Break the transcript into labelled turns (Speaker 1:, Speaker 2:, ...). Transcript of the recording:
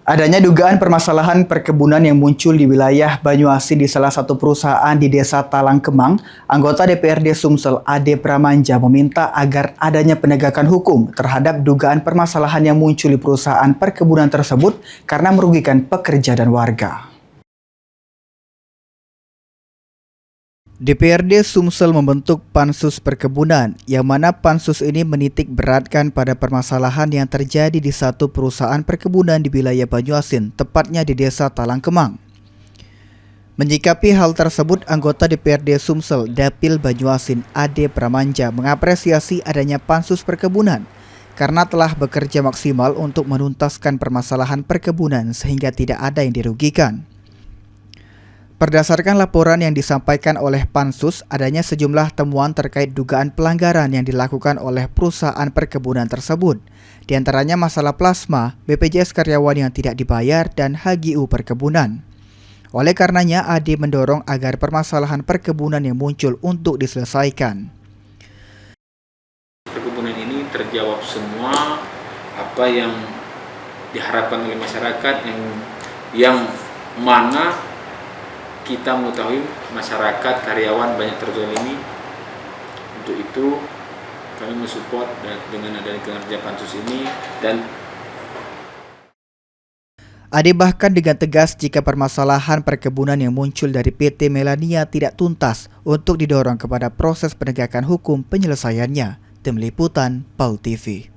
Speaker 1: Adanya dugaan permasalahan perkebunan yang muncul di wilayah Banyuasin di salah satu perusahaan di Desa Talangkemang, anggota DPRD Sumsel Ade Pramanja meminta agar adanya penegakan hukum terhadap dugaan permasalahan yang muncul di perusahaan perkebunan tersebut karena merugikan pekerja dan warga. DPRD Sumsel membentuk Pansus Perkebunan, yang mana pansus ini menitik beratkan pada permasalahan yang terjadi di satu perusahaan perkebunan di wilayah Banyuasin, tepatnya di Desa Talangkemang. Menyikapi hal tersebut, anggota DPRD Sumsel Dapil Banyuasin Ade Pramanja mengapresiasi adanya Pansus Perkebunan karena telah bekerja maksimal untuk menuntaskan permasalahan perkebunan sehingga tidak ada yang dirugikan. Berdasarkan laporan yang disampaikan oleh Pansus, adanya sejumlah temuan terkait dugaan pelanggaran yang dilakukan oleh perusahaan perkebunan tersebut, di antaranya masalah plasma, BPJS karyawan yang tidak dibayar, dan HGU perkebunan. Oleh karenanya, Ade mendorong agar permasalahan perkebunan yang muncul untuk diselesaikan.
Speaker 2: Perkebunan ini terjawab semua apa yang diharapkan oleh masyarakat yang mana kita mengetahui masyarakat karyawan banyak terzolimi. Untuk itu kami mensupport dengan adanya kinerja pansus ini. Dan
Speaker 1: Ade bahkan dengan tegas jika permasalahan perkebunan yang muncul dari PT Melania tidak tuntas untuk didorong kepada proses penegakan hukum penyelesaiannya. Tim Liputan PAL TV.